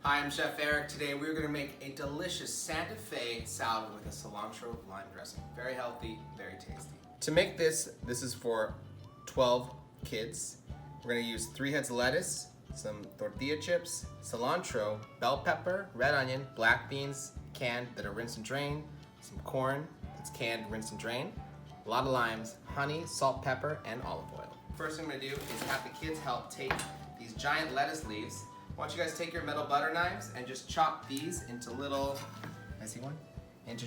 Hi, I'm Chef Eric. Today we're going to make a delicious Santa Fe salad with a cilantro-lime dressing. Very healthy, very tasty. To make this is for 12 kids. We're going to use 3 heads of lettuce, some tortilla chips, cilantro, bell pepper, red onion, black beans, canned that are rinsed and drained, some corn that's canned, rinsed and drained, a lot of limes, honey, salt, pepper, and olive oil. First thing I'm going to do is have the kids help take these giant lettuce leaves. I want you guys to take your metal butter knives and just chop these into little, I see one? Into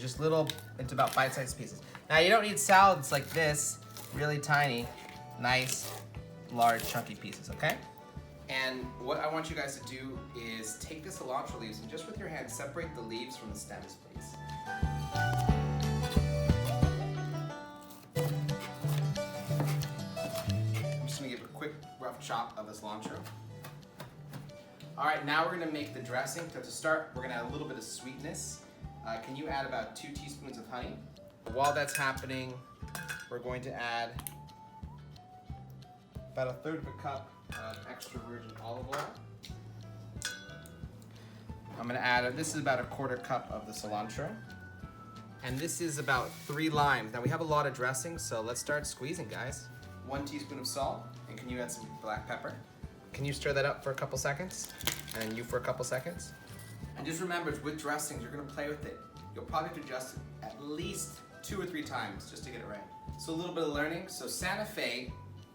about bite-sized pieces. Now you don't need salads like this, really tiny, nice, large, chunky pieces, okay? And what I want you guys to do is take the cilantro leaves and just with your hand separate the leaves from the stems, please. I'm just gonna give a quick rough chop of the cilantro. All right, now we're gonna make the dressing. So to start, we're gonna add a little bit of sweetness. Can you add about 2 teaspoons of honey? While that's happening, we're going to add about 1/3 of a cup of extra virgin olive oil. I'm gonna add, this is about 1/4 cup of the cilantro. And this is about 3 limes. Now we have a lot of dressing, so let's start squeezing, guys. 1 teaspoon of salt, and can you add some black pepper? Can you stir that up for a couple seconds? And then you for a couple seconds? And just remember, with dressings, you're gonna play with it. You'll probably have to adjust it at least 2 or 3 times just to get it right. So a little bit of learning. So Santa Fe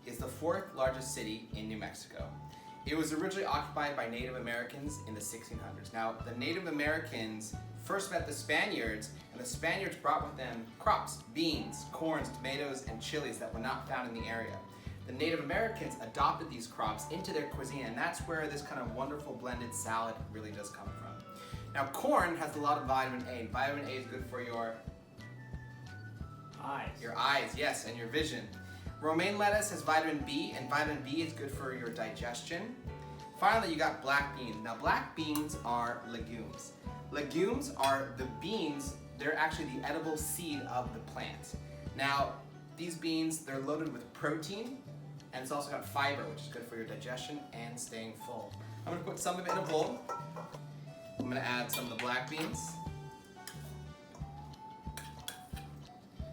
is the 4th largest city in New Mexico. It was originally occupied by Native Americans in the 1600s. Now, the Native Americans first met the Spaniards, and the Spaniards brought with them crops, beans, corns, tomatoes, and chilies that were not found in the area. The Native Americans adopted these crops into their cuisine, and that's where this kind of wonderful blended salad really does come from. Now, corn has a lot of vitamin A. Vitamin A is good for your eyes. Your eyes, yes, and your vision. Romaine lettuce has vitamin B, and vitamin B is good for your digestion. Finally, you got black beans. Now, black beans are legumes. Legumes are the beans, they're actually the edible seed of the plant. Now, these beans, they're loaded with protein, and it's also got fiber, which is good for your digestion and staying full. I'm gonna put some of it in a bowl. I'm gonna add some of the black beans.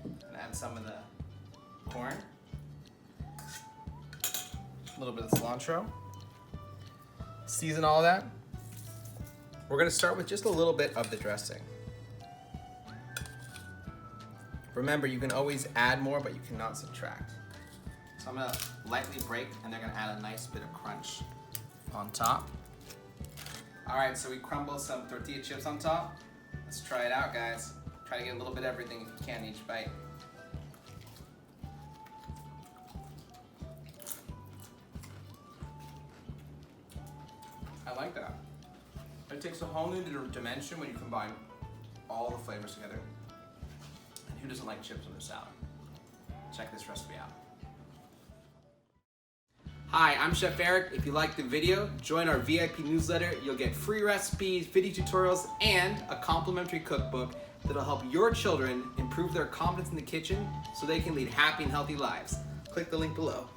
And add some of the corn. A little bit of cilantro. Season all that. We're gonna start with just a little bit of the dressing. Remember, you can always add more, but you cannot subtract. So I'm gonna lightly break, and they're gonna add a nice bit of crunch on top. All right, so we crumble some tortilla chips on top. Let's try it out, guys. Try to get a little bit of everything if you can each bite. I like that. It takes a whole new dimension when you combine all the flavors together. And who doesn't like chips on their salad? Check this recipe out. Hi, I'm Chef Eric. If you liked the video, join our VIP newsletter. You'll get free recipes, video tutorials, and a complimentary cookbook that'll help your children improve their confidence in the kitchen so they can lead happy and healthy lives. Click the link below.